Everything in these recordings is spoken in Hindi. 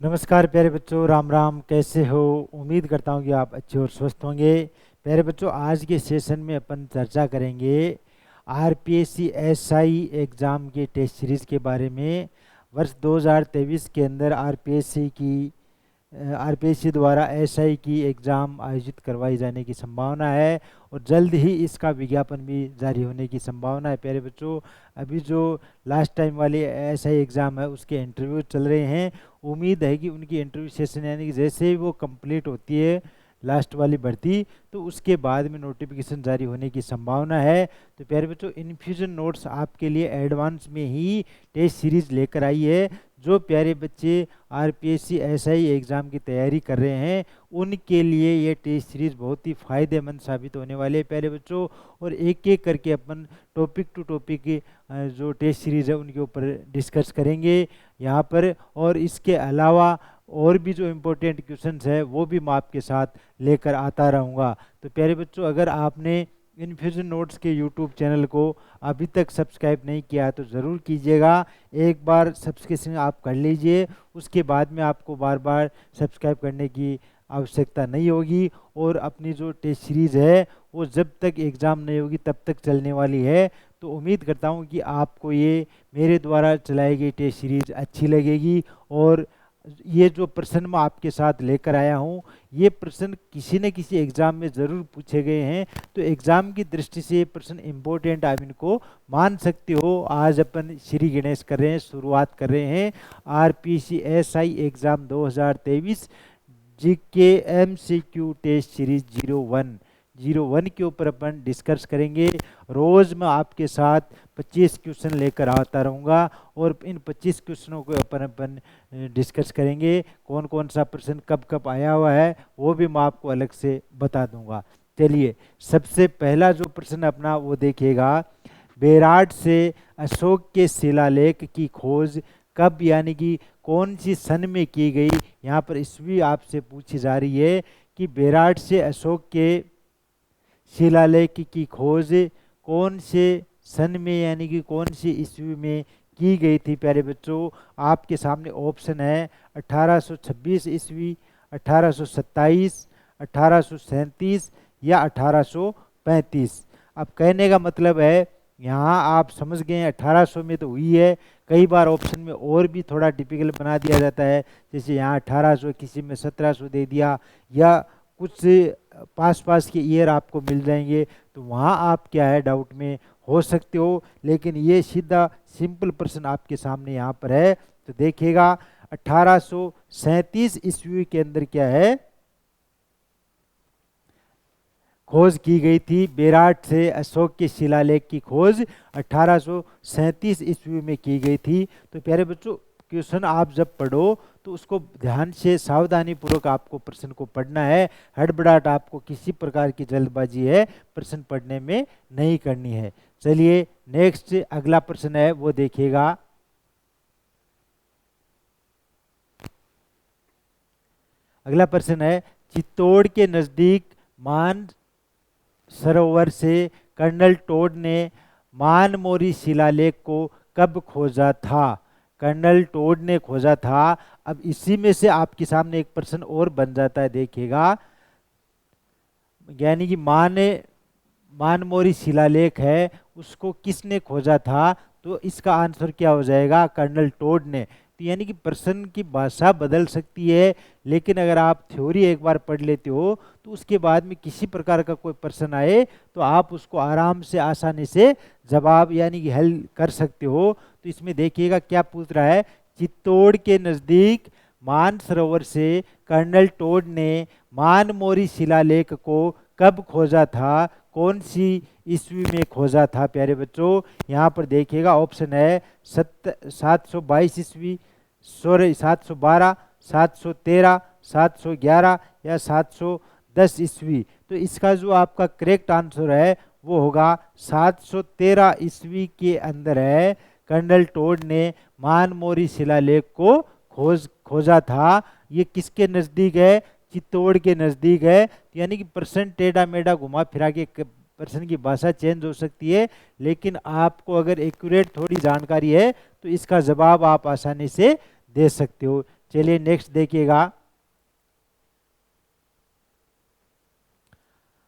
नमस्कार प्यारे बच्चों, राम राम। कैसे हो? उम्मीद करता हूँ कि आप अच्छे और स्वस्थ होंगे। प्यारे बच्चों, आज के सेशन में अपन चर्चा करेंगे आरपीएससी एसआई एग्ज़ाम के टेस्ट सीरीज़ के बारे में। वर्ष 2023 के अंदर आरपीएससी द्वारा एसआई की एग्ज़ाम आयोजित करवाई जाने की संभावना है और जल्द ही इसका विज्ञापन भी जारी होने की संभावना है। प्यारे बच्चों, अभी जो लास्ट टाइम वाली एसआई एग्ज़ाम है उसके इंटरव्यू चल रहे हैं। उम्मीद है कि उनकी इंटरव्यू सेशन यानी कि जैसे ही वो कंप्लीट होती है लास्ट वाली भर्ती, तो उसके बाद में नोटिफिकेशन जारी होने की संभावना है। तो प्यारे बच्चों, इन्फ्यूजन नोट्स आपके लिए एडवांस में ही टेस्ट सीरीज़ लेकर आई है। जो प्यारे बच्चे आरपीएससी एसआई एग्ज़ाम की तैयारी कर रहे हैं उनके लिए ये टेस्ट सीरीज़ बहुत ही फ़ायदेमंद साबित होने वाले हैं प्यारे बच्चों। और एक एक करके अपन टॉपिक टू टॉपिक जो टेस्ट सीरीज़ है उनके ऊपर डिस्कस करेंगे यहाँ पर। और इसके अलावा और भी जो इम्पोर्टेंट क्वेश्चंस है वो भी मैं आपके साथ लेकर आता रहूँगा। तो प्यारे बच्चों, अगर आपने इन्फ्यूजन नोट्स के यूट्यूब चैनल को अभी तक सब्सक्राइब नहीं किया तो ज़रूर कीजिएगा। एक बार सब्सक्रिप्शन आप कर लीजिए, उसके बाद में आपको बार बार सब्सक्राइब करने की आवश्यकता नहीं होगी। और अपनी जो टेस्ट सीरीज़ है वो जब तक एग्ज़ाम नहीं होगी तब तक चलने वाली है। तो उम्मीद करता हूँ कि आपको ये मेरे द्वारा चलाई गई टेस्ट सीरीज़ अच्छी लगेगी। और ये जो प्रश्न मैं आपके साथ लेकर आया हूँ, ये प्रश्न किसी न किसी एग्ज़ाम में ज़रूर पूछे गए हैं। तो एग्ज़ाम की दृष्टि से ये प्रश्न इम्पोर्टेंट आप इनको मान सकते हो। आज अपन श्री गणेश कर रहे हैं, शुरुआत कर रहे हैं RPSC SI exam 2023 GK MCQ test series 01 के ऊपर अपन डिस्कस करेंगे। रोज़ मैं आपके साथ 25 क्वेश्चन लेकर आता रहूँगा और इन 25 क्वेश्चनों को अपन डिस्कस करेंगे। कौन कौन सा प्रश्न कब कब आया हुआ है वो भी मैं आपको अलग से बता दूंगा। चलिए, सबसे पहला जो प्रश्न अपना वो देखिएगा, बेराट से अशोक के शिलालेख की खोज कब यानी कि कौन सी सन में की गई। यहाँ पर ईस्वी आपसे पूछी जा रही है कि बेराट से अशोक के शिलालेख की खोज कौन से सन में यानी कि कौन सी ईस्वी में की गई थी। प्यारे बच्चों, आपके सामने ऑप्शन है 1826 ईस्वी, 1827, 1837 या 1835। अब कहने का मतलब है यहाँ आप समझ गए हैं 1800 में तो हुई है। कई बार ऑप्शन में और भी थोड़ा टिपिकल बना दिया जाता है, जैसे यहाँ 1800, किसी में 1700 दे दिया, या कुछ पास पास के ईयर आपको मिल जाएंगे। तो वहाँ आप क्या है डाउट में हो सकते हो। लेकिन ये सीधा सिंपल प्रश्न आपके सामने यहाँ पर है। तो देखिएगा 1837 ईस्वी के अंदर क्या है खोज की गई थी। बेराट से अशोक के शिलालेख की खोज 1837 ईस्वी में की गई थी। तो प्यारे बच्चों, क्वेश्चन आप जब पढ़ो तो उसको ध्यान से सावधानी पूर्वक आपको प्रश्न को पढ़ना है। हड़बड़ाहट आपको किसी प्रकार की जल्दबाजी है प्रश्न पढ़ने में नहीं करनी है। चलिए नेक्स्ट अगला प्रश्न है वो देखिएगा। अगला प्रश्न है, चित्तौड़ के नजदीक मान सरोवर से कर्नल टोड ने मानमोरी शिलालेख को कब खोजा था। कर्नल टोड ने खोजा था। अब इसी में से आपके सामने एक प्रश्न और बन जाता है, देखिएगा, यानी कि मानमोरी शिलालेख है उसको किसने खोजा था। तो इसका आंसर क्या हो जाएगा, कर्नल टोड ने। तो यानी कि प्रश्न की भाषा बदल सकती है, लेकिन अगर आप थ्योरी एक बार पढ़ लेते हो तो उसके बाद में किसी प्रकार का कोई प्रश्न आए तो आप उसको आराम से आसानी से जवाब यानी कि हल कर सकते हो। तो इसमें देखिएगा क्या पूछ रहा है, चित्तौड़ के नज़दीक मानसरोवर से कर्नल टोड ने मानमोरी शिलालेख को कब खोजा था, कौन सी ईस्वी में खोजा था। प्यारे बच्चों, यहाँ पर देखिएगा ऑप्शन है 722 ईस्वी, सॉरी 712, 713, 711 या 710 ईस्वी। तो इसका जो आपका करेक्ट आंसर है वो होगा 713 ईस्वी के अंदर है कर्नल टोड ने मानमोरी शिलालेख को खोजा था। ये किसके नज़दीक है, चित्तौड़ के नज़दीक है। यानी कि प्रश्न टेढ़ा मेढ़ा घुमा फिरा के प्रश्न की भाषा चेंज हो सकती है, लेकिन आपको अगर एक्यूरेट थोड़ी जानकारी है तो इसका जवाब आप आसानी से दे सकते हो। चलिए नेक्स्ट देखिएगा।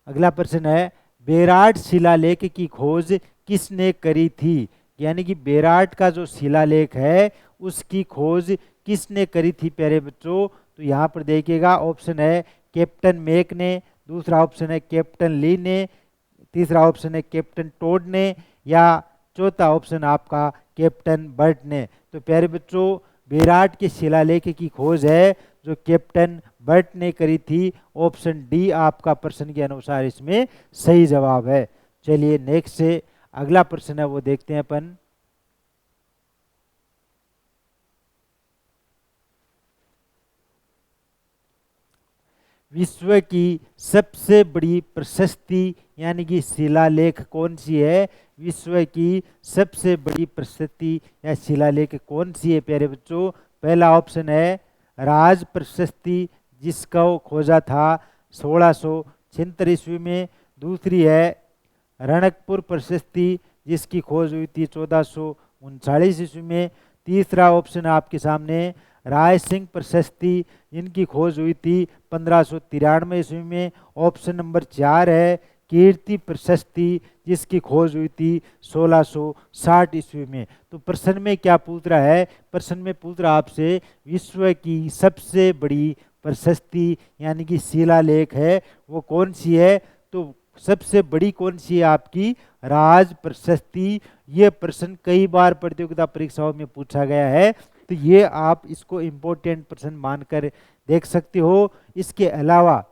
अगला प्रश्न है, बेराट शिलालेख की खोज किसने करी थी? यानी कि बेराट का जो शिलालेख है उसकी खोज किसने करी थी प्यारे बच्चों? तो यहाँ पर देखिएगा, ऑप्शन है कैप्टन मेक ने, दूसरा ऑप्शन है कैप्टन ली ने, तीसरा ऑप्शन है कैप्टन टोड ने, या चौथा ऑप्शन आपका कैप्टन बर्ट ने। तो प्यारे बच्चों, बेराट के शिलालेख की खोज है जो कैप्टन बर्ट ने करी थी। ऑप्शन डी आपका प्रश्न के अनुसार इसमें सही जवाब है। चलिए नेक्स्ट से अगला प्रश्न है वो देखते हैं अपन। विश्व की सबसे बड़ी प्रशस्ति यानी कि शिलालेख कौन सी है? विश्व की सबसे बड़ी प्रशस्ति या शिलालेख कौन सी है प्यारे बच्चों? पहला ऑप्शन है राज प्रशस्ति, जिसका खोजा था 1676 ईस्वी में। दूसरी है रणकपुर प्रशस्ति, जिसकी खोज हुई थी 1439 ईस्वी में। तीसरा ऑप्शन आपके सामने राय सिंह प्रशस्ति, जिनकी खोज हुई थी 1593 ईस्वी में। ऑप्शन नंबर 4 है कीर्ति प्रशस्ति, जिसकी खोज हुई थी 1660 ईस्वी में। तो प्रश्न में क्या पूछ रहा है? प्रश्न में पूछ रहा आपसे विश्व की सबसे बड़ी प्रशस्ति यानी कि शिलालेख है वो कौन सी है? तो सबसे बड़ी कौन सी है आपकी? राज प्रशस्ति। ये प्रश्न कई बार प्रतियोगिता परीक्षाओं में पूछा गया है, तो ये आप इसको इम्पोर्टेंट प्रश्न मानकर देख सकते हो। इसके अलावा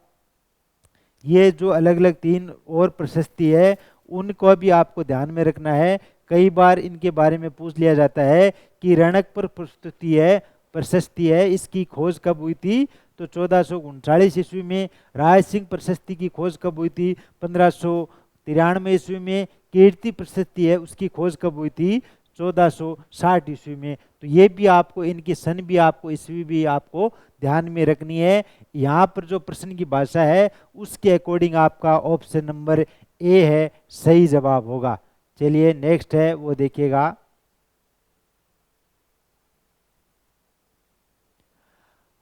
ये जो अलग अलग 3 और प्रशस्ति है उनको भी आपको ध्यान में रखना है। कई बार इनके बारे में पूछ लिया जाता है कि रणकपुर प्रशस्ति है, इसकी खोज कब हुई थी? तो 1439 ईस्वी में। राय सिंह प्रशस्ति की खोज कब हुई थी? 1593 ईस्वी में। कीर्ति प्रशस्ति है, उसकी खोज कब हुई थी? 1460 ईस्वी में। तो ये भी आपको, इनकी सन भी आपको, ईस्वी भी आपको ध्यान में रखनी है। यहाँ पर जो प्रश्न की भाषा है उसके अकॉर्डिंग आपका ऑप्शन नंबर ए है सही जवाब होगा। चलिए नेक्स्ट है वो देखिएगा।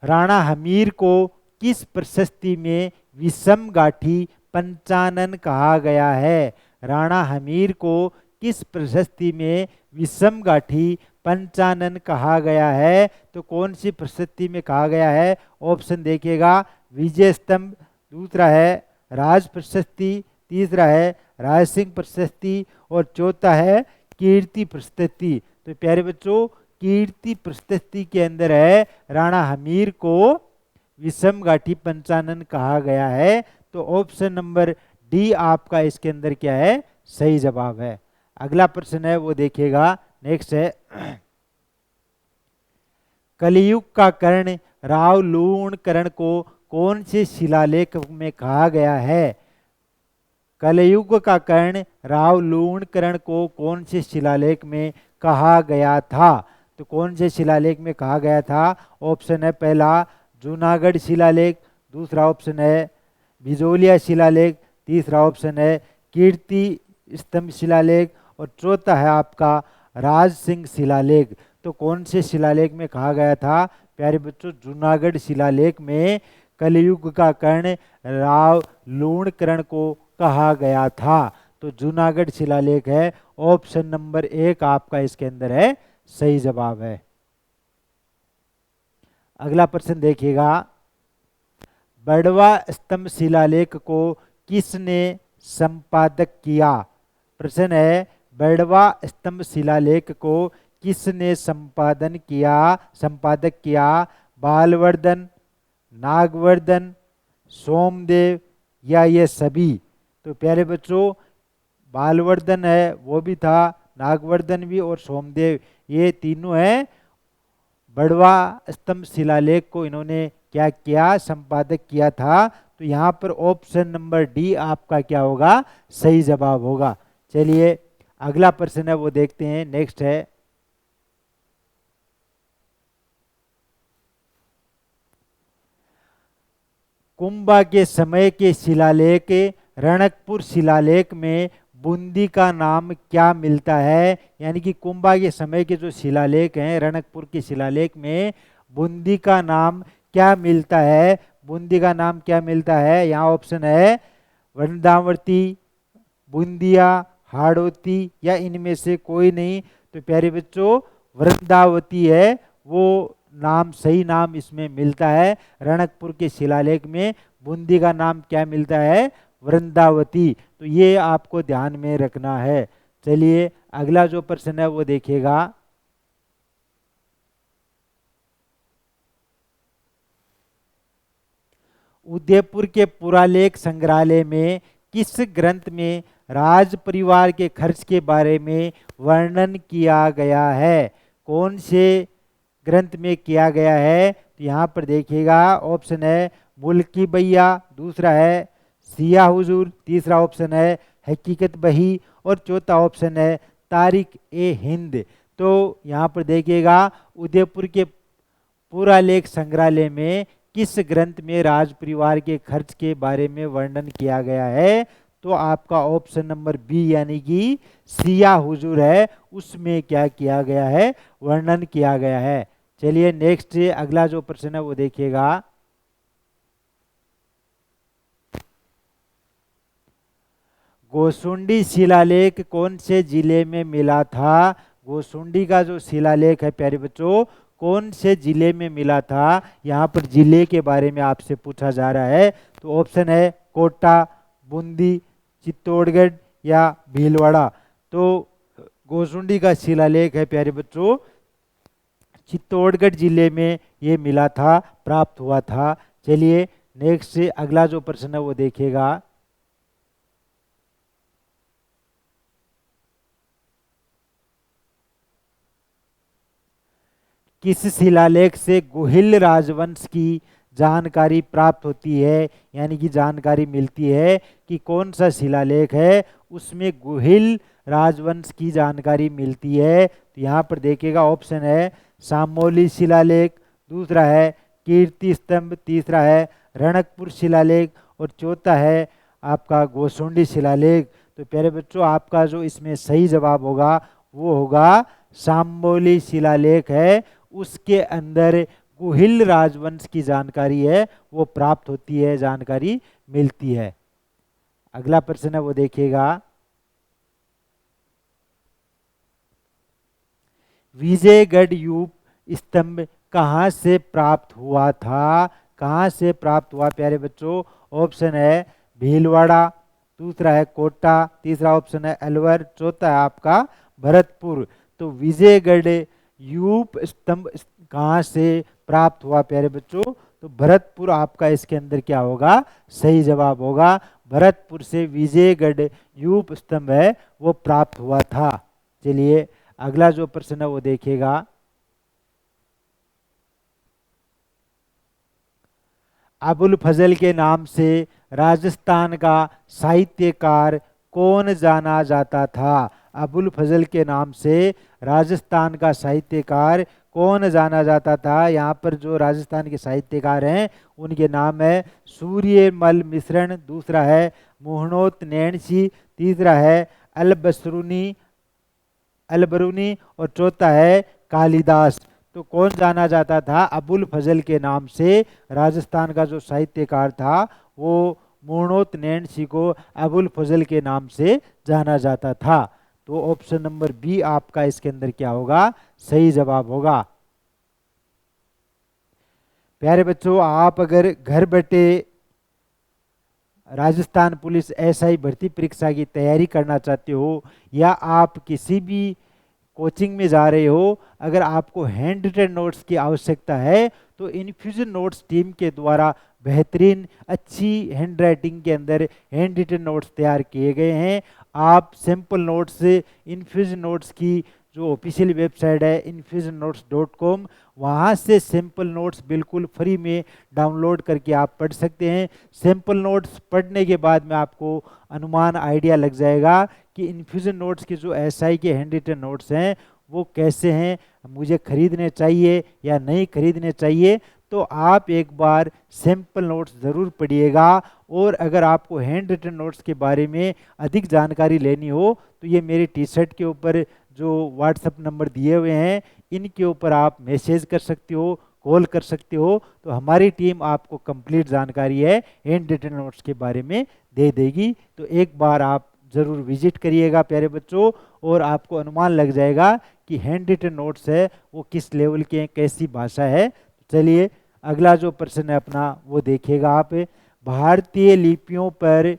राणा हमीर को किस प्रशस्ति में विषमगाठी पंचानन कहा गया है? राणा हमीर को किस प्रशस्ति में विषमगाठी पंचानन कहा गया है? तो कौन सी प्रशस्ति में कहा गया है? ऑप्शन देखिएगा, विजय स्तंभ, दूसरा है राज प्रशस्ति, तीसरा है राय सिंह प्रशस्ति, और चौथा है कीर्ति प्रशस्ति। तो प्यारे बच्चों, कीर्ति प्रशस्ति के अंदर है राणा हमीर को विषमगाठी पंचानन कहा गया है। तो ऑप्शन नंबर डी आपका इसके अंदर क्या है? सही जवाब है। अगला प्रश्न है वो देखिएगा, नेक्स्ट है। कलियुग का कर्ण राव लूण कर्ण को कौन से शिलालेख में कहा गया है? कलियुग का कर्ण राव लूण कर्ण को कौन से शिलालेख में कहा गया था? तो कौन से शिलालेख में कहा गया था? ऑप्शन है पहला जूनागढ़ शिलालेख, दूसरा ऑप्शन है बिजोलिया शिलालेख, तीसरा ऑप्शन है कीर्ति स्तंभ शिलालेख, और चौथा है आपका राज सिंह शिलालेख। तो कौन से शिलालेख में कहा गया था? प्यारे बच्चों, जूनागढ़ शिलालेख में कलियुग का कर्ण राव लूण कर्ण को कहा गया था। तो जूनागढ़ शिलालेख है, ऑप्शन नंबर 1 आपका इसके अंदर है सही जवाब है। अगला प्रश्न देखिएगा, बड़वा स्तंभ शिलालेख को किसने संपादक किया? प्रश्न है बड़वा स्तंभ शिलालेख को किसने संपादक किया? बालवर्धन, नागवर्धन, सोमदेव, या ये सभी? तो प्यारे बच्चों, बालवर्धन है वो भी था, नागवर्धन भी, और सोमदेव, ये तीनों हैं बड़वा स्तंभ शिलालेख को इन्होंने क्या किया? संपादक किया था। तो यहाँ पर ऑप्शन नंबर डी आपका क्या होगा? सही जवाब होगा। चलिए अगला प्रश्न है वो देखते हैं, नेक्स्ट है। कुंभा के समय के शिलालेख रणकपुर शिलालेख में बूंदी का नाम क्या मिलता है? यानी कि कुंभा के समय के जो शिलालेख हैं रणकपुर के शिलालेख में बूंदी का नाम क्या मिलता है? बूंदी का नाम क्या मिलता है? यहाँ ऑप्शन है वृंदावती, बूंदिया, हाड़ौती या इनमें से कोई नहीं। तो प्यारे बच्चों वृंदावती है वो नाम, सही नाम इसमें मिलता है। रणकपुर के शिलालेख में बूंदी का नाम क्या मिलता है? वृंदावती। तो ये आपको ध्यान में रखना है। चलिए अगला जो प्रश्न है वो देखिएगा। उदयपुर के पुरालेख संग्रहालय में किस ग्रंथ में राज परिवार के खर्च के बारे में वर्णन किया गया है? कौन से ग्रंथ में किया गया है? तो यहाँ पर देखिएगा ऑप्शन है मुल्की भैया, दूसरा है सिया हुजूर, तीसरा ऑप्शन है हकीकत बही और चौथा ऑप्शन है तारिक ए हिंद। तो यहाँ पर देखिएगा उदयपुर के पुरालेख संग्रहालय में किस ग्रंथ में राज परिवार के खर्च के बारे में वर्णन किया गया है? तो आपका ऑप्शन नंबर बी यानी कि सिया हुजूर है, उसमें क्या किया गया है? वर्णन किया गया है। चलिए नेक्स्ट अगला जो प्रश्न है वो देखिएगा। गोसुंडी शिलालेख कौन से जिले में मिला था? गोसुंडी का जो शिलालेख है प्यारे बच्चों कौन से जिले में मिला था? यहाँ पर जिले के बारे में आपसे पूछा जा रहा है। तो ऑप्शन है कोटा, बूंदी, चित्तौड़गढ़ या भीलवाड़ा। तो गोसुंडी का शिलालेख है प्यारे बच्चों चित्तौड़गढ़ जिले में ये मिला था, प्राप्त हुआ था। चलिए नेक्स्ट अगला जो प्रश्न है वो देखिएगा। किस शिलालेख से गुहिल राजवंश की जानकारी प्राप्त होती है? यानी कि जानकारी मिलती है कि कौन सा शिलालेख है उसमें गुहिल राजवंश की जानकारी मिलती है। तो यहाँ पर देखिएगा ऑप्शन है सामोली शिलालेख, दूसरा है कीर्ति स्तंभ, तीसरा है रणकपुर शिलालेख और चौथा है आपका गोसुंडी शिलालेख। तो प्यारे बच्चों आपका जो इसमें सही जवाब होगा वो होगा सामोली शिलालेख है, उसके अंदर गुहिल राजवंश की जानकारी है वो प्राप्त होती है, जानकारी मिलती है। अगला प्रश्न है वो देखिएगा। विजयगढ़ यूप स्तंभ कहाँ से प्राप्त हुआ था? कहाँ से प्राप्त हुआ प्यारे बच्चों? ऑप्शन है भीलवाड़ा, दूसरा है कोटा, तीसरा ऑप्शन है अलवर, चौथा है आपका भरतपुर। तो विजयगढ़ यूप स्तंभ कहाँ से प्राप्त हुआ प्यारे बच्चों? तो भरतपुर आपका इसके अंदर क्या होगा? सही जवाब होगा। भरतपुर से विजयगढ़ यूप स्तंभ है वो प्राप्त हुआ था। चलिए अगला जो प्रश्न है वो देखिएगा। अबुल फजल के नाम से राजस्थान का साहित्यकार कौन जाना जाता था? अबुल फजल के नाम से राजस्थान का साहित्यकार कौन जाना जाता था? यहाँ पर जो राजस्थान के साहित्यकार हैं उनके नाम है सूर्यमल मिश्रण, दूसरा है मोहनोत नैणसी, तीसरा है अलबरूनी और चौथा है कालिदास। तो कौन जाना जाता था अबुल फजल के नाम से? राजस्थान का जो साहित्यकार था वो मोहनोत नैणसी को अबुल फजल के नाम से जाना जाता था। तो ऑप्शन नंबर बी आपका इसके अंदर क्या होगा? सही जवाब होगा। प्यारे बच्चों आप अगर घर बैठे राजस्थान पुलिस एसआई भर्ती परीक्षा की तैयारी करना चाहते हो या आप किसी भी कोचिंग में जा रहे हो, अगर आपको हैंड रिटन नोट्स की आवश्यकता है तो इन्फ्यूजन नोट्स टीम के द्वारा बेहतरीन अच्छी हैंड राइटिंग के अंदर हैंड रिटन नोट्स तैयार किए गए हैं। आप सिंपल नोट्स इन्फ्यूजन नोट्स की जो ऑफिशियल वेबसाइट है infusionnotes.com, वहाँ से सिंपल नोट्स बिल्कुल फ्री में डाउनलोड करके आप पढ़ सकते हैं। सिंपल नोट्स पढ़ने के बाद में आपको अनुमान आइडिया लग जाएगा कि इन्फ्यूजन नोट्स के जो एसआई के हैंड रिटन नोट्स हैं वो कैसे हैं, मुझे खरीदने चाहिए या नहीं खरीदने चाहिए। तो आप एक बार सैम्पल नोट्स ज़रूर पढ़िएगा। और अगर आपको हैंड रिटन नोट्स के बारे में अधिक जानकारी लेनी हो तो ये मेरे टी शर्ट के ऊपर जो व्हाट्सएप नंबर दिए हुए हैं इनके ऊपर आप मैसेज कर सकते हो, कॉल कर सकते हो, तो हमारी टीम आपको कंप्लीट जानकारी है हैंड रिटन नोट्स के बारे में दे देगी। तो एक बार आप ज़रूर विजिट करिएगा प्यारे बच्चों, और आपको अनुमान लग जाएगा कि हैंड रिटन नोट्स है वो किस लेवल के हैं, कैसी भाषा है। चलिए अगला जो प्रश्न है अपना वो देखिएगा आप। भारतीय लिपियों पर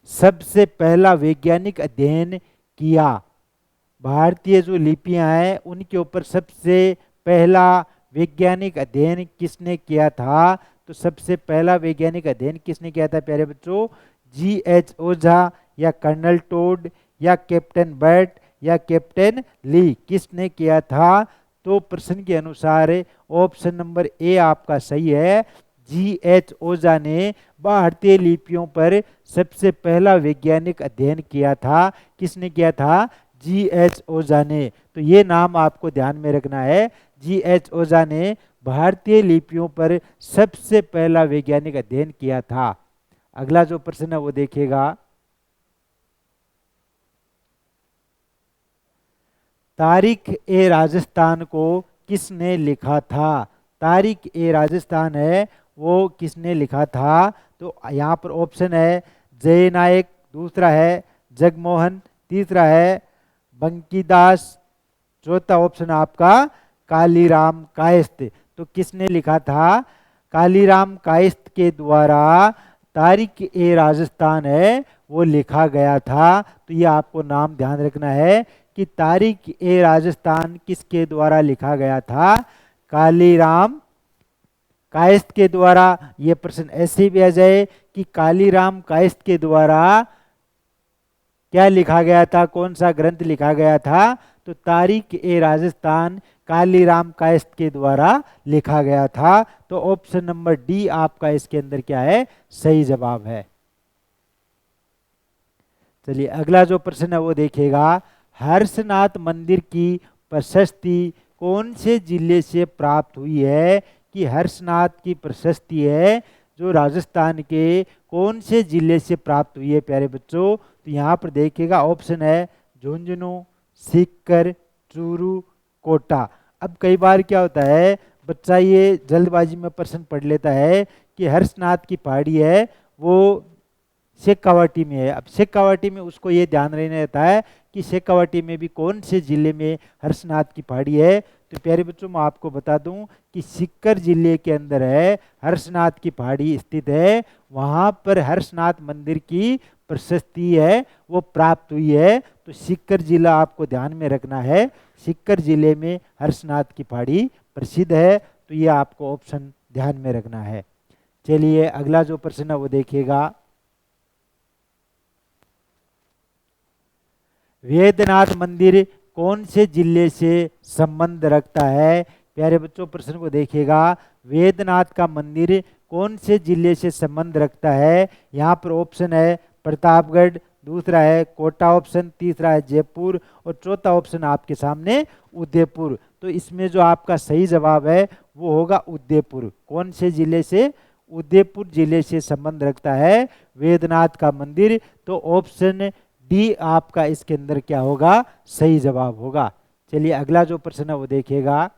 सबसे पहला वैज्ञानिक अध्ययन किया। भारतीय जो लिपियां हैं उनके ऊपर सबसे पहला वैज्ञानिक अध्ययन किसने किया था? तो सबसे पहला वैज्ञानिक अध्ययन किसने किया था प्यारे बच्चों? G.H. ओझा या कर्नल टोड या कैप्टन बर्ट या कैप्टन ली, किसने किया था? तो प्रश्न के अनुसार ऑप्शन नंबर ए आपका सही है। G.H. ओझा ने भारतीय लिपियों पर सबसे पहला वैज्ञानिक अध्ययन किया था। किसने किया था? G.H. ओझा ने। तो ये नाम आपको ध्यान में रखना है। G.H. ओझा ने भारतीय लिपियों पर सबसे पहला वैज्ञानिक अध्ययन किया था। अगला जो प्रश्न है वो देखिएगा। तारीख ए राजस्थान को किसने लिखा था? तारीख ए राजस्थान है वो किसने लिखा था? तो यहाँ पर ऑप्शन है जय नायक, दूसरा है जगमोहन, तीसरा है बंकीदास, चौथा ऑप्शन आपका कालीराम कायस्थ। तो किसने लिखा था? कालीराम कायस्थ के द्वारा तारीख ए राजस्थान है वो लिखा गया था। तो ये आपको नाम ध्यान रखना है कि तारीख ए राजस्थान किसके द्वारा लिखा गया था? कालीराम कायस्थ के द्वारा। ये प्रश्न ऐसे भी आ जाए कि कालीराम कायस्थ के द्वारा क्या लिखा गया था, कौन सा ग्रंथ लिखा गया था? तो तारीख ए राजस्थान कालीराम कायस्थ के द्वारा लिखा गया था। तो ऑप्शन नंबर डी आपका इसके अंदर क्या है? सही जवाब है। चलिए अगला जो प्रश्न है वो देखिएगा। हर्षनाथ मंदिर की प्रशस्ति कौन से जिले से प्राप्त हुई है? कि हर्षनाथ की प्रशस्ति है जो राजस्थान के कौन से जिले से प्राप्त हुई है प्यारे बच्चों? तो यहाँ पर देखिएगा ऑप्शन है झुंझुनू, सीकर, चूरू, कोटा। अब कई बार क्या होता है बच्चा ये जल्दबाजी में प्रश्न पढ़ लेता है कि हर्षनाथ की पहाड़ी है वो शेखावाटी में है। अब शेखावाटी में उसको ये ध्यान रहता है कि शेखावाटी में भी कौन से जिले में हर्षनाथ की पहाड़ी है। तो प्यारे बच्चों मैं आपको बता दूं कि सीकर जिले के अंदर है हर्षनाथ की पहाड़ी स्थित है। वहां पर हर्षनाथ मंदिर की प्रशस्ति है वो प्राप्त हुई है। तो सीकर जिला आपको ध्यान में रखना है। सीकर जिले में हर्षनाथ की पहाड़ी प्रसिद्ध है। तो ये आपको ऑप्शन ध्यान में रखना है। चलिए अगला जो प्रश्न है वो देखिएगा। वेदनाथ मंदिर कौन से जिले से संबंध रखता है? प्यारे बच्चों प्रश्न को देखिएगा। वेदनाथ का मंदिर कौन से जिले से संबंध रखता है? यहाँ पर ऑप्शन है प्रतापगढ़, दूसरा है कोटा ऑप्शन, तीसरा है जयपुर और चौथा ऑप्शन आपके सामने उदयपुर। तो इसमें जो आपका सही जवाब है वो होगा उदयपुर। कौन से जिले से? उदयपुर जिले से संबंध रखता है वेदनाथ का मंदिर। तो ऑप्शन डी आपका इसके अंदर क्या होगा? सही जवाब होगा। चलिए अगला जो प्रश्न है वो देखिएगा।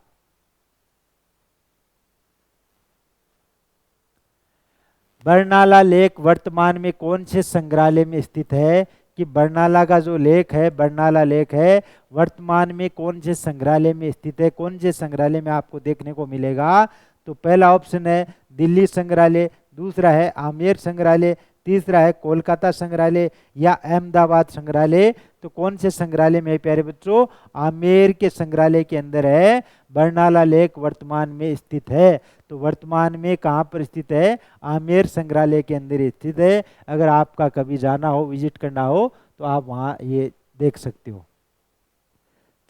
बरनाला लेक वर्तमान में कौन से संग्रहालय में स्थित है? कि बरनाला का जो लेक है, बरनाला लेक है वर्तमान में कौन से संग्रहालय में स्थित है? कौन से संग्रहालय में आपको देखने को मिलेगा? तो पहला ऑप्शन है दिल्ली संग्रहालय, दूसरा है आमेर संग्रहालय, तीसरा है कोलकाता संग्रहालय या अहमदाबाद संग्रहालय। तो कौन से संग्रहालय में है प्यारे बच्चों? आमेर के संग्रहालय के अंदर है बरनाला लेक वर्तमान में स्थित है। तो वर्तमान में कहाँ पर स्थित है? आमेर संग्रहालय के अंदर स्थित है। अगर आपका कभी जाना हो, विजिट करना हो तो आप वहाँ ये देख सकते हो।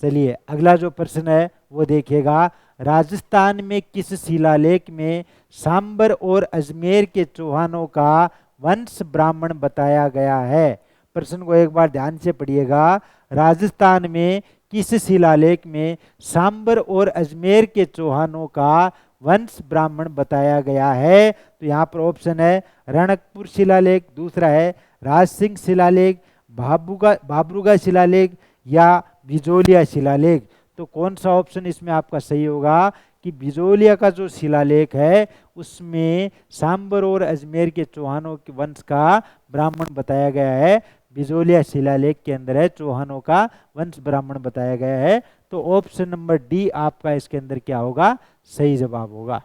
चलिए अगला जो प्रश्न है वो देखिएगा। राजस्थान में किस शिलालेख में सांबर और अजमेर के चौहानों का वंश ब्राह्मण बताया गया है? प्रश्न को एक बार ध्यान से पढ़िएगा। राजस्थान में किस शिलालेख में सांबर और अजमेर के चौहानों का वंश ब्राह्मण बताया गया है? तो यहाँ पर ऑप्शन है रणकपुर शिलालेख, दूसरा है राज सिंह शिलालेख, भाबरूगा शिलालेख या बिजोलिया शिलालेख। तो कौन सा ऑप्शन इसमें आपका सही होगा? कि बिजोलिया का जो शिलालेख है उसमें सांबर और अजमेर के चौहानों के वंश का ब्राह्मण बताया गया है। बिजोलिया शिलालेख के अंदर है चौहानों का वंश ब्राह्मण बताया गया है। तो ऑप्शन नंबर डी आपका इसके अंदर क्या होगा, सही जवाब होगा।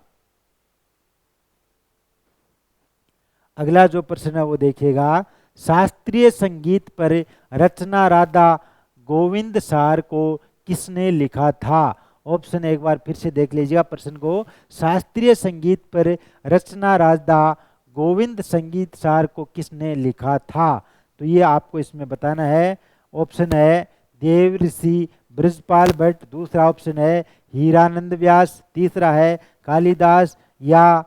अगला जो प्रश्न है वो देखिएगा, शास्त्रीय संगीत पर रचना राधा गोविंद सार को किसने लिखा था। ऑप्शन एक बार फिर से देख लीजिएगा प्रश्न को, शास्त्रीय संगीत पर रचना राधा गोविंद संगीत सार को किसने लिखा था। तो ये आपको इसमें बताना है। ऑप्शन है देव ऋषि बृजपाल भट्ट, दूसरा ऑप्शन है हीरानंद व्यास, तीसरा है कालिदास या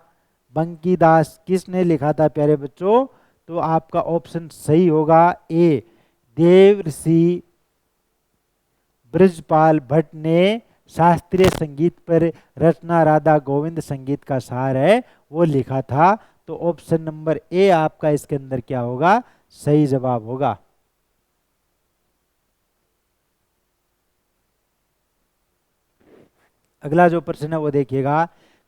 बंकीदास। किसने लिखा था प्यारे बच्चों, तो आपका ऑप्शन सही होगा ए, देव ऋषि बृजपाल भट्ट ने शास्त्रीय संगीत पर रचना राधा गोविंद संगीत का सार है वो लिखा था। तो ऑप्शन नंबर ए आपका इसके अंदर क्या होगा, सही जवाब होगा। अगला जो प्रश्न है वो देखिएगा,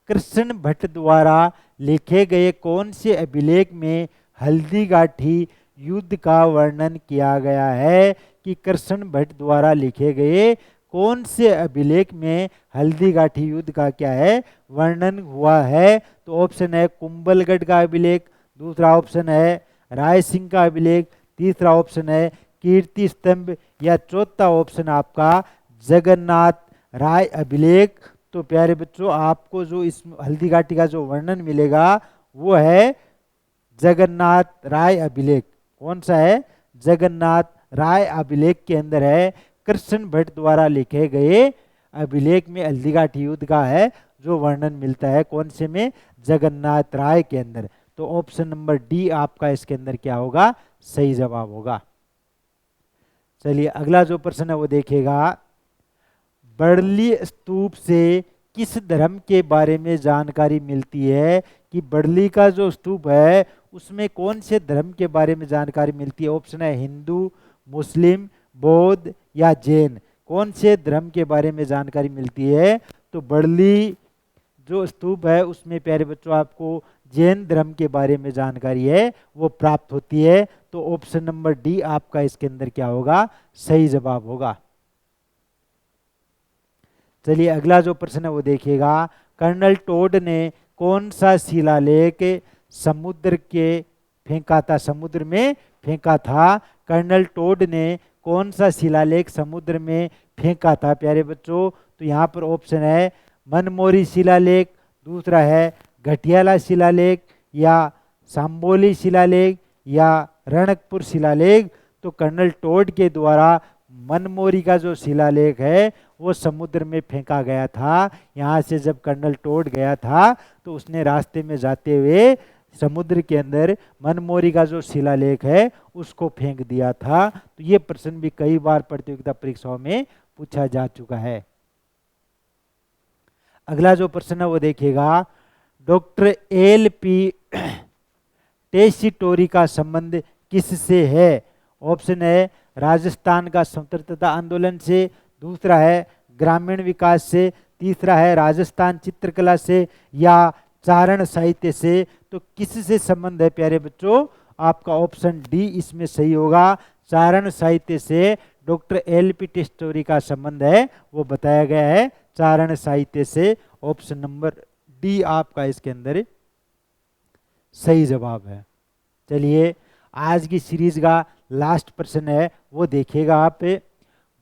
कृष्ण भट्ट द्वारा लिखे गए कौन से अभिलेख में हल्दीघाटी युद्ध का वर्णन किया गया है। कि कृष्ण भट्ट द्वारा लिखे गए कौन से अभिलेख में हल्दीघाटी युद्ध का क्या है, वर्णन हुआ है। तो ऑप्शन है कुंभलगढ़ का अभिलेख, दूसरा ऑप्शन है राय सिंह का अभिलेख, तीसरा ऑप्शन है कीर्ति स्तंभ या चौथा ऑप्शन आपका जगन्नाथ राय अभिलेख। तो प्यारे बच्चों आपको जो इस हल्दीघाटी का जो वर्णन मिलेगा वो है जगन्नाथ राय अभिलेख। कौन सा है, जगन्नाथ राय अभिलेख के अंदर है कृष्ण भट्ट द्वारा लिखे गए अभिलेख में हल्दीघाटी युद्ध का है जो वर्णन मिलता है। कौन से में, जगन्नाथ राय के अंदर। तो ऑप्शन नंबर डी आपका इसके अंदर क्या होगा, सही जवाब होगा। चलिए अगला जो प्रश्न है वो देखिएगा, बड़ली स्तूप से किस धर्म के बारे में जानकारी मिलती है। कि बड़ली का जो स्तूप है उसमें कौन से धर्म के बारे में जानकारी मिलती है। ऑप्शन है हिंदू, मुस्लिम, बौद्ध या जैन। कौन से धर्म के बारे में जानकारी मिलती है। तो बड़ली जो स्तूप है उसमें प्यारे बच्चों आपको जैन धर्म के बारे में जानकारी है वो प्राप्त होती है। तो ऑप्शन नंबर डी आपका इसके अंदर क्या होगा, सही जवाब होगा। चलिए अगला जो प्रश्न है वो देखिएगा, कर्नल टोड ने कौन सा शिलालेख समुद्र के फेंका था, समुद्र में फेंका था। कर्नल टोड ने कौन सा शिलालेख समुद्र में फेंका था प्यारे बच्चों। तो यहाँ पर ऑप्शन है मनमोरी शिलालेख, दूसरा है घटियाला शिलालेख या सांबोली शिलालेख या रणकपुर शिलालेख। तो कर्नल टोड के द्वारा मनमोरी का जो शिलालेख है वो समुद्र में फेंका गया था। यहाँ से जब कर्नल टोड गया था तो उसने रास्ते में जाते हुए समुद्र के अंदर मनमोरी का जो शिलालेख है उसको फेंक दिया था। तो ये प्रश्न भी कई बार प्रतियोगिता परीक्षाओं में पूछा जा चुका है। अगला जो प्रश्न है वो देखिएगा, डॉक्टर एल.पी. टेसीटोरी का संबंध किससे है। ऑप्शन है राजस्थान का स्वतंत्रता आंदोलन से, दूसरा है ग्रामीण विकास से, तीसरा है राजस्थान चित्रकला से या चारण साहित्य से। तो किससे संबंध है प्यारे बच्चों, आपका ऑप्शन डी इसमें सही होगा, चारण साहित्य से डॉक्टर एल.पी. टेसीटोरी का संबंध है वो बताया गया है चारण साहित्य से। ऑप्शन नंबर डी आपका इसके अंदर सही जवाब है। चलिए आज की सीरीज का लास्ट प्रश्न है वो देखिएगा आप,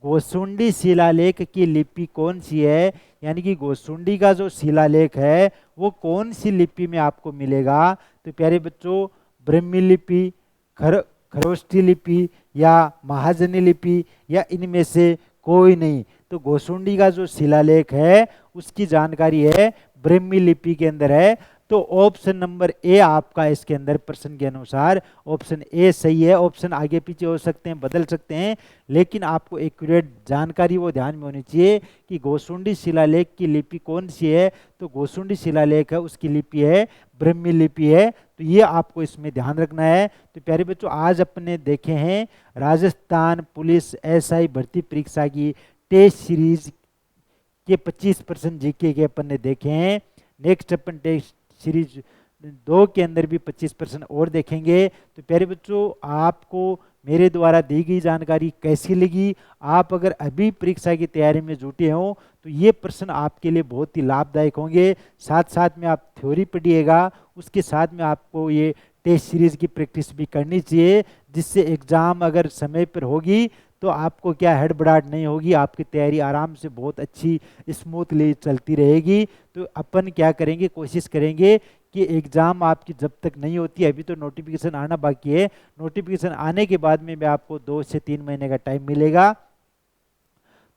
गोसुंडी शिलालेख की लिपि कौन सी है। यानी कि गोसुंडी का जो शिलालेख है वो कौन सी लिपि में आपको मिलेगा। तो प्यारे बच्चों ब्रह्मी लिपि, खरोष्ठी लिपि या महाजनी लिपि या इनमें से कोई नहीं। तो गोसुंडी का जो शिलालेख है उसकी जानकारी है ब्रह्मी लिपि के अंदर है। तो ऑप्शन नंबर ए आपका इसके अंदर प्रश्न के अनुसार ऑप्शन ए सही है। ऑप्शन आगे पीछे हो सकते हैं, बदल सकते हैं, लेकिन आपको एक्यूरेट जानकारी वो ध्यान में होनी चाहिए कि गोसुंडी शिलालेख की लिपि कौन सी है। तो गोसुंडी शिलालेख है उसकी लिपि है ब्रह्मी लिपि है। तो ये आपको इसमें ध्यान रखना है। तो प्यारे बच्चों आज अपने देखे हैं राजस्थान पुलिस एसआई भर्ती परीक्षा की टेस्ट सीरीज के 25% जीके के अपन ने देखे हैं। नेक्स्ट अपन टेस्ट सीरीज 2 के अंदर भी 25% और देखेंगे। तो प्यारे बच्चों, आपको मेरे द्वारा दी गई जानकारी कैसी लगी? आप अगर अभी परीक्षा की तैयारी में जुटे हों तो ये प्रश्न आपके लिए बहुत ही लाभदायक होंगे। साथ साथ में आप थ्योरी पढ़िएगा, उसके साथ में आपको ये टेस्ट सीरीज की प्रैक्टिस भी करनी चाहिए, जिससे एग्जाम अगर समय पर होगी तो आपको क्या हड़बड़ाहट नहीं होगी, आपकी तैयारी आराम से बहुत अच्छी स्मूथली चलती रहेगी। तो अपन क्या करेंगे, कोशिश करेंगे कि एग्ज़ाम आपकी जब तक नहीं होती, अभी तो नोटिफिकेशन आना बाकी है, नोटिफिकेशन आने के बाद में आपको 2 से 3 महीने का टाइम मिलेगा।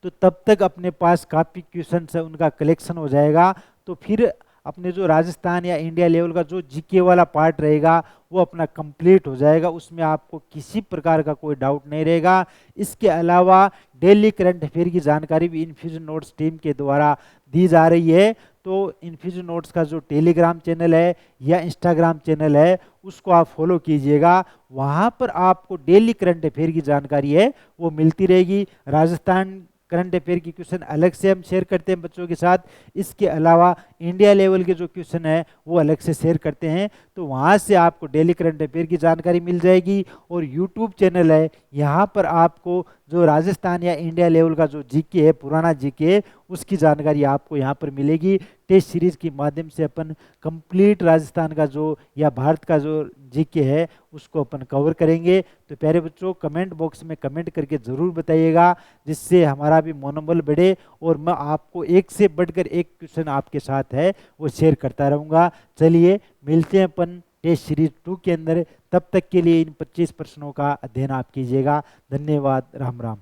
तो तब तक अपने पास काफ़ी क्वेश्चन है, उनका कलेक्शन हो जाएगा। तो फिर अपने जो राजस्थान या इंडिया लेवल का जो जीके वाला पार्ट रहेगा वो अपना कंप्लीट हो जाएगा, उसमें आपको किसी प्रकार का कोई डाउट नहीं रहेगा। इसके अलावा डेली करंट अफेयर की जानकारी भी इन्फ्यूजन नोट्स टीम के द्वारा दी जा रही है। तो इन्फ्यूजन नोट्स का जो टेलीग्राम चैनल है या इंस्टाग्राम चैनल है उसको आप फॉलो कीजिएगा, वहाँ पर आपको डेली करंट अफेयर की जानकारी है वो मिलती रहेगी। राजस्थान करंट अफेयर की क्वेश्चन अलग से हम शेयर करते हैं बच्चों के साथ, इसके अलावा इंडिया लेवल के जो क्वेश्चन है वो अलग से शेयर करते हैं। तो वहाँ से आपको डेली करंट अफेयर की जानकारी मिल जाएगी। और यूट्यूब चैनल है, यहाँ पर आपको जो राजस्थान या इंडिया लेवल का जो जीके है, पुराना जीके, उसकी जानकारी आपको यहाँ पर मिलेगी। टेस्ट सीरीज के माध्यम से अपन कंप्लीट राजस्थान का जो या भारत का जो जीके है उसको अपन कवर करेंगे। तो प्यारे बच्चों, कमेंट बॉक्स में कमेंट करके ज़रूर बताइएगा, जिससे हमारा भी मनोबल बढ़े और मैं आपको एक से बढ़कर एक क्वेश्चन आपके साथ है वो शेयर करता रहूँगा। चलिए मिलते हैं अपन टेस्ट सीरीज 2 के अंदर, तब तक के लिए इन 25 प्रश्नों का अध्ययन आप कीजिएगा। धन्यवाद, राम राम।